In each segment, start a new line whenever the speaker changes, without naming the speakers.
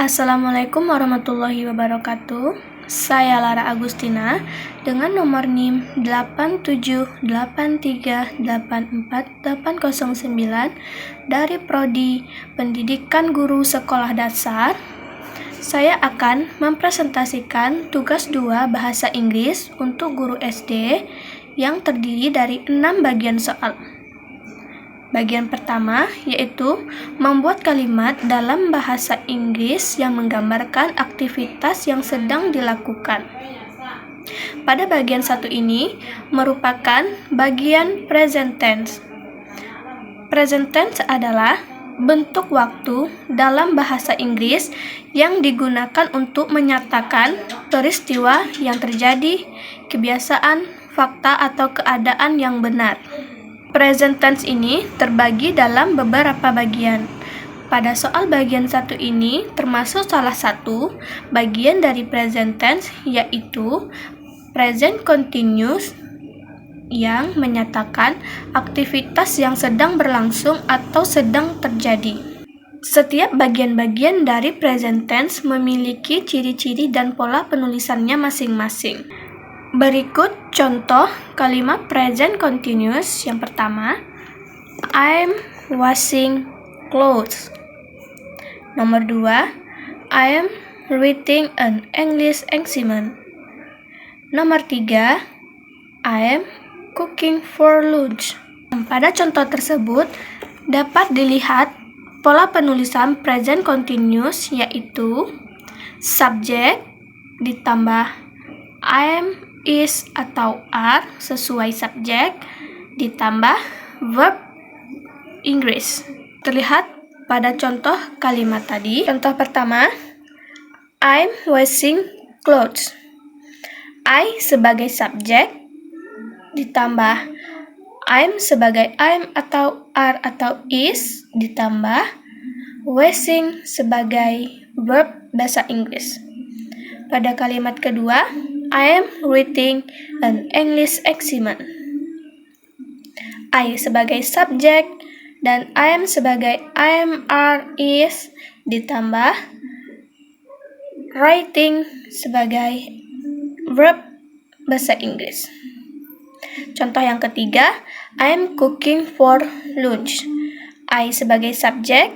Assalamualaikum warahmatullahi wabarakatuh. Saya Lara Agustina dengan nomor NIM 8783848809 dari Prodi Pendidikan Guru Sekolah Dasar. Saya akan mempresentasikan tugas 2 Bahasa Inggris untuk guru SD yang terdiri dari 6 bagian soal. Bagian pertama yaitu membuat kalimat dalam bahasa Inggris yang menggambarkan aktivitas yang sedang dilakukan. Pada bagian satu ini merupakan bagian present tense. Present tense adalah bentuk waktu dalam bahasa Inggris yang digunakan untuk menyatakan peristiwa yang terjadi, kebiasaan, fakta atau keadaan yang benar. Present tense ini terbagi dalam beberapa bagian. Pada soal bagian satu ini termasuk salah satu bagian dari present tense yaitu present continuous yang menyatakan aktivitas yang sedang berlangsung atau sedang terjadi. Setiap bagian-bagian dari present tense memiliki ciri-ciri dan pola penulisannya masing-masing. Berikut contoh kalimat present continuous. Yang pertama, I'm washing clothes. Nomor 2, I'm reading an English assignment. Nomor 3, I'm cooking for lunch. Pada contoh tersebut dapat dilihat pola penulisan present continuous yaitu subject ditambah am, is atau are sesuai subjek ditambah verb Inggris. Terlihat pada contoh kalimat tadi. Contoh pertama, I'm washing clothes. I sebagai subjek ditambah I'm sebagai I'm atau are atau is ditambah washing sebagai verb bahasa Inggris. Pada kalimat kedua, I am reading an English assignment. I sebagai subjek dan I am sebagai am, are, is ditambah writing sebagai verb bahasa Inggris. Contoh yang ketiga, I am cooking for lunch. I sebagai subjek,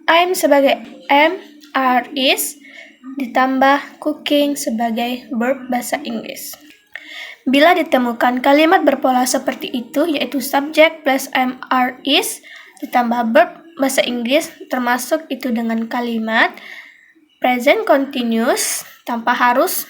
I am sebagai am, are, is ditambah cooking sebagai verb bahasa Inggris. Bila ditemukan kalimat berpola seperti itu, yaitu subject plus am, are, is ditambah verb bahasa Inggris, termasuk itu dengan kalimat present continuous tanpa harus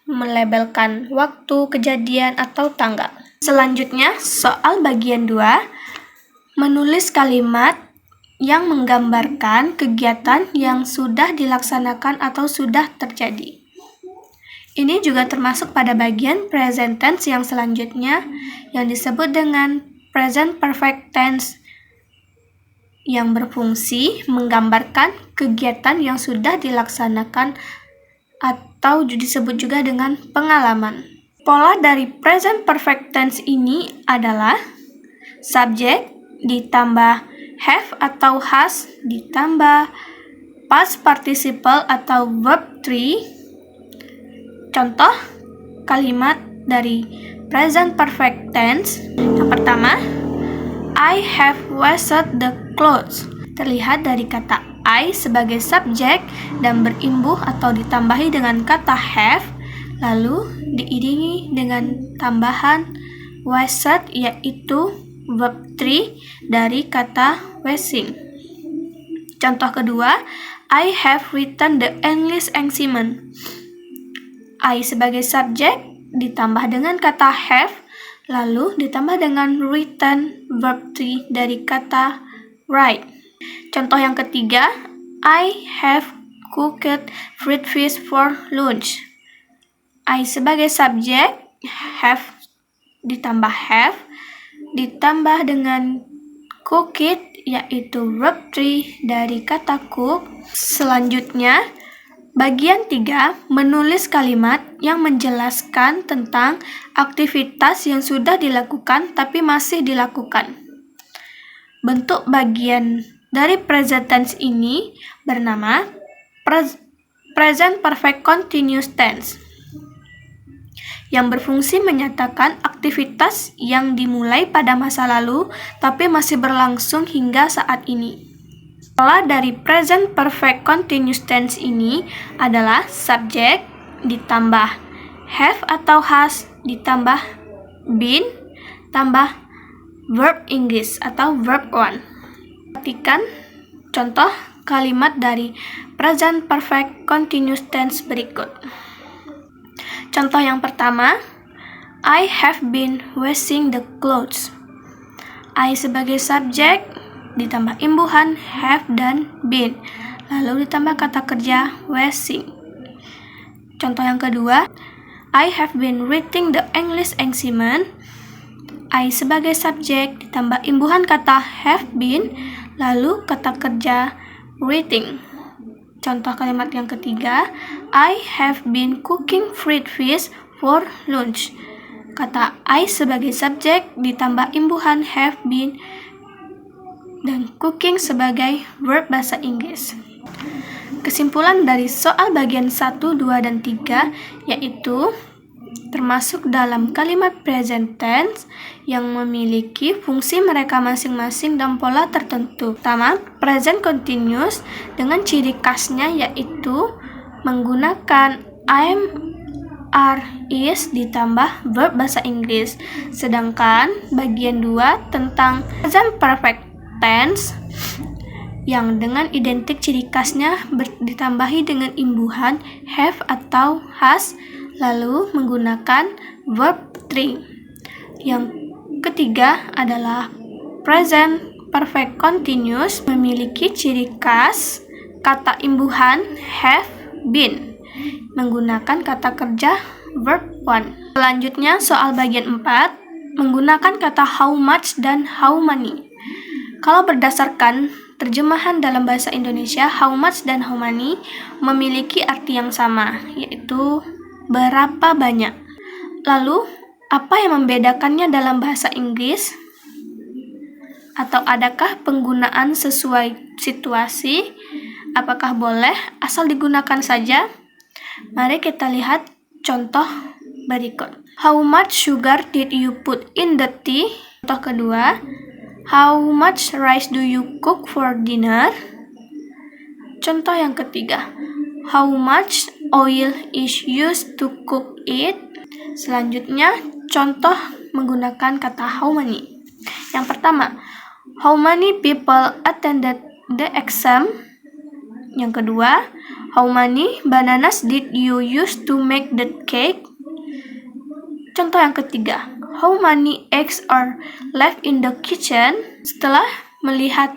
melabelkan waktu, kejadian, atau tanggal. Selanjutnya, soal bagian 2, menulis kalimat yang menggambarkan kegiatan yang sudah dilaksanakan atau sudah terjadi. Ini juga termasuk pada bagian present tense yang selanjutnya yang disebut dengan present perfect tense yang berfungsi menggambarkan kegiatan yang sudah dilaksanakan atau disebut juga dengan pengalaman. Pola dari present perfect tense ini adalah subjek ditambah have atau has ditambah past participle atau verb 3. Contoh kalimat dari present perfect tense. Yang pertama, I have washed the clothes. Terlihat dari kata I sebagai subjek dan berimbuh atau ditambahi dengan kata have, lalu diiringi dengan tambahan washed yaitu verb 3 dari kata washing. Contoh kedua, I have written the English assignment. I sebagai subjek ditambah dengan kata have, lalu ditambah dengan written verb 3 dari kata write. Contoh yang ketiga, I have cooked fried fish for lunch. I sebagai subjek have ditambah have ditambah dengan cook it yaitu verb 3 dari kata cook. Selanjutnya, bagian 3 menulis kalimat yang menjelaskan tentang aktivitas yang sudah dilakukan tapi masih dilakukan. Bentuk bagian dari present tense ini bernama present perfect continuous tense, yang berfungsi menyatakan aktivitas yang dimulai pada masa lalu tapi masih berlangsung hingga saat ini. Pola dari present perfect continuous tense ini adalah subjek ditambah have atau has ditambah been tambah verb Inggris atau verb one. Perhatikan contoh kalimat dari present perfect continuous tense berikut. Contoh yang pertama, I have been washing the clothes. I sebagai subjek ditambah imbuhan have dan been, lalu ditambah kata kerja washing. Contoh yang kedua, I have been reading the English assignment. I sebagai subjek ditambah imbuhan kata have been, lalu kata kerja reading. Contoh kalimat yang ketiga, I have been cooking fried fish for lunch. Kata I sebagai subjek ditambah imbuhan have been dan cooking sebagai verb bahasa Inggris. Kesimpulan dari soal bagian 1, 2, dan 3 yaitu termasuk dalam kalimat present tense yang memiliki fungsi mereka masing-masing dan pola tertentu. Pertama, present continuous dengan ciri khasnya yaitu menggunakan am, are, is ditambah verb bahasa Inggris. Sedangkan bagian 2 tentang present perfect tense yang dengan identik ciri khasnya ditambahi dengan imbuhan have atau has, lalu menggunakan verb 3. Yang ketiga adalah present perfect continuous memiliki ciri khas kata imbuhan have been menggunakan kata kerja verb 1. Selanjutnya soal bagian 4 menggunakan kata how much dan how many. Kalau berdasarkan terjemahan dalam bahasa Indonesia, how much dan how many memiliki arti yang sama, yaitu berapa banyak. Lalu, apa yang membedakannya dalam bahasa Inggris? Atau adakah penggunaan sesuai situasi? Apakah boleh asal digunakan saja? Mari kita lihat contoh berikut. How much sugar did you put in the tea? Contoh kedua, how much rice do you cook for dinner? Contoh yang ketiga, how much oil is used to cook it? Selanjutnya, contoh menggunakan kata how many. Yang pertama, how many people attended the exam? Yang kedua, how many bananas did you use to make the cake? Contoh yang ketiga, how many eggs are left in the kitchen? Setelah melihat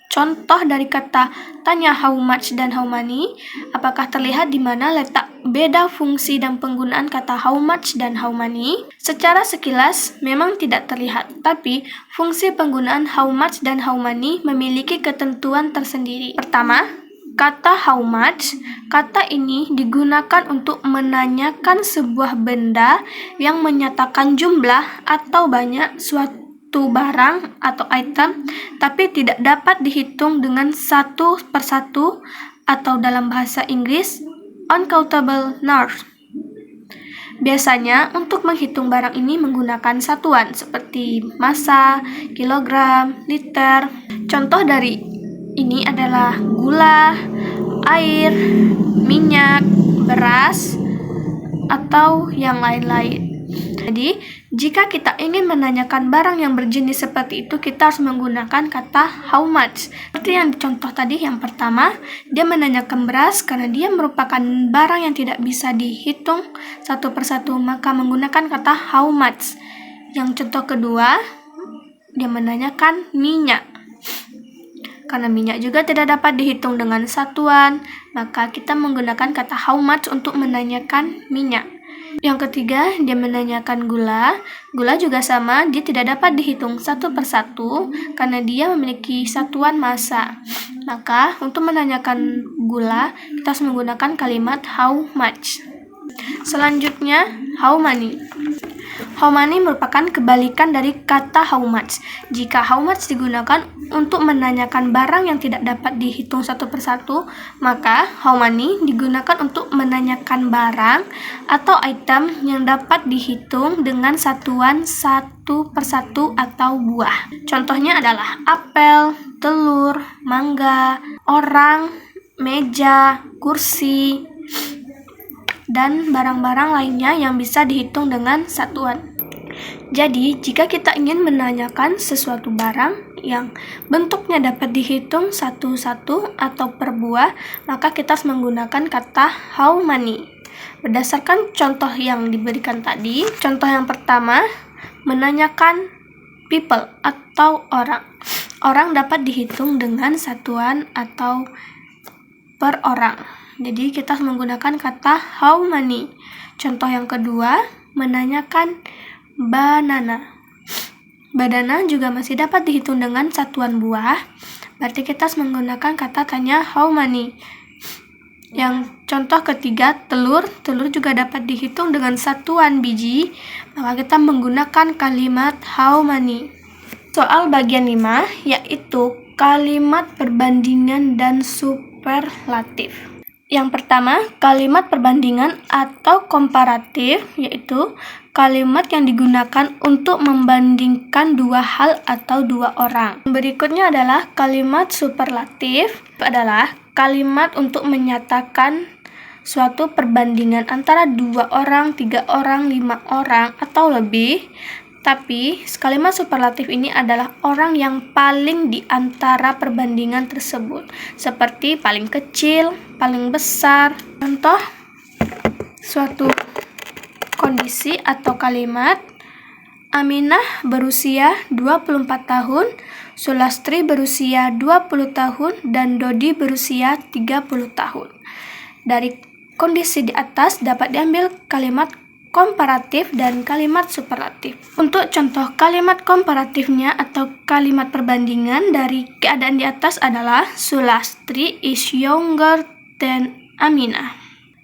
contoh dari kata tanya how much dan how many, apakah terlihat di mana letak beda fungsi dan penggunaan kata how much dan how many? Secara sekilas memang tidak terlihat, tapi fungsi penggunaan how much dan how many memiliki ketentuan tersendiri. Pertama, kata how much, kata ini digunakan untuk menanyakan sebuah benda yang menyatakan jumlah atau banyak suatu barang atau item, tapi tidak dapat dihitung dengan satu persatu atau dalam bahasa Inggris, uncountable numbers. Biasanya untuk menghitung barang ini menggunakan satuan seperti massa, kilogram, liter. Contoh dari ini adalah gula, air, minyak, beras, atau yang lain-lain. Jadi, jika kita ingin menanyakan barang yang berjenis seperti itu, kita harus menggunakan kata how much. Seperti yang dicontoh tadi, yang pertama, dia menanyakan beras karena dia merupakan barang yang tidak bisa dihitung satu persatu, maka menggunakan kata how much. Yang contoh kedua, dia menanyakan minyak. Karena minyak juga tidak dapat dihitung dengan satuan, maka kita menggunakan kata how much untuk menanyakan minyak. Yang ketiga, dia menanyakan gula. Gula juga sama, dia tidak dapat dihitung satu persatu karena dia memiliki satuan massa. Maka, untuk menanyakan gula, kita harus menggunakan kalimat how much. Selanjutnya, how many. How many merupakan kebalikan dari kata how much. Jika how much digunakan untuk menanyakan barang yang tidak dapat dihitung satu persatu, maka how many digunakan untuk menanyakan barang atau item yang dapat dihitung dengan satuan satu persatu atau buah. Contohnya adalah apel, telur, mangga, orang, meja, kursi, dan barang-barang lainnya yang bisa dihitung dengan satuan. Jadi, jika kita ingin menanyakan sesuatu barang yang bentuknya dapat dihitung satu-satu atau per buah, maka kita harus menggunakan kata how many. Berdasarkan contoh yang diberikan tadi, contoh yang pertama, menanyakan people atau orang. Orang dapat dihitung dengan satuan atau per orang. Jadi kita harus menggunakan kata how many. Contoh yang kedua, menanyakan banana. Banana juga masih dapat dihitung dengan satuan buah. Berarti kita harus menggunakan kata tanya how many. Yang contoh ketiga, telur. Telur juga dapat dihitung dengan satuan biji. Maka kita menggunakan kalimat how many. Soal bagian 5 yaitu kalimat perbandingan dan superlatif. Yang pertama, kalimat perbandingan atau komparatif, yaitu kalimat yang digunakan untuk membandingkan dua hal atau dua orang. Berikutnya adalah kalimat superlatif, adalah kalimat untuk menyatakan suatu perbandingan antara 2 orang, 3 orang, 5 orang, atau lebih. Tapi, kalimat superlatif ini adalah orang yang paling di antara perbandingan tersebut, seperti paling kecil, paling besar. Contoh suatu kondisi atau kalimat, Aminah berusia 24 tahun, Sulastri berusia 20 tahun, dan Dodi berusia 30 tahun. Dari kondisi di atas dapat diambil kalimat komparatif dan kalimat superlatif. Untuk contoh kalimat komparatifnya atau kalimat perbandingan dari keadaan di atas adalah Sulastri is younger than Aminah.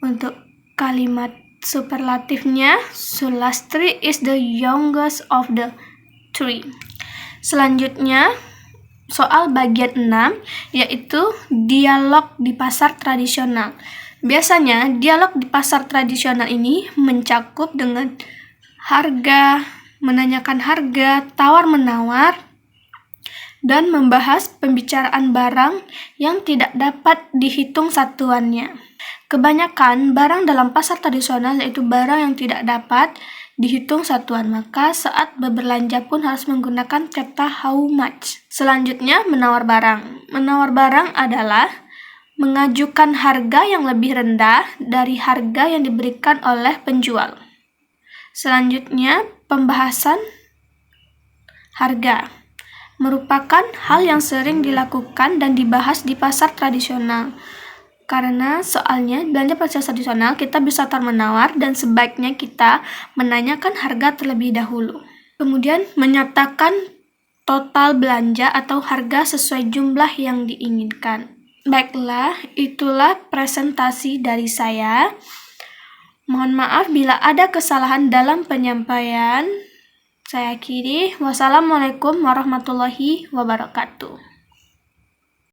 Untuk kalimat superlatifnya, Sulastri is the youngest of the three. Selanjutnya, soal bagian 6 yaitu dialog di pasar tradisional. Biasanya, dialog di pasar tradisional ini mencakup dengan harga, menanyakan harga, tawar-menawar, dan membahas pembicaraan barang yang tidak dapat dihitung satuannya. Kebanyakan barang dalam pasar tradisional yaitu barang yang tidak dapat dihitung satuan, maka saat berbelanja pun harus menggunakan kata how much. Selanjutnya, menawar barang. Menawar barang adalah mengajukan harga yang lebih rendah dari harga yang diberikan oleh penjual. Selanjutnya, pembahasan harga merupakan hal yang sering dilakukan dan dibahas di pasar tradisional. Karena soalnya belanja pasar tradisional kita bisa tawar-menawar dan sebaiknya kita menanyakan harga terlebih dahulu. Kemudian menyatakan total belanja atau harga sesuai jumlah yang diinginkan. Baiklah, itulah presentasi dari saya. Mohon maaf bila ada kesalahan dalam penyampaian. Saya akhiri. Wassalamualaikum warahmatullahi wabarakatuh.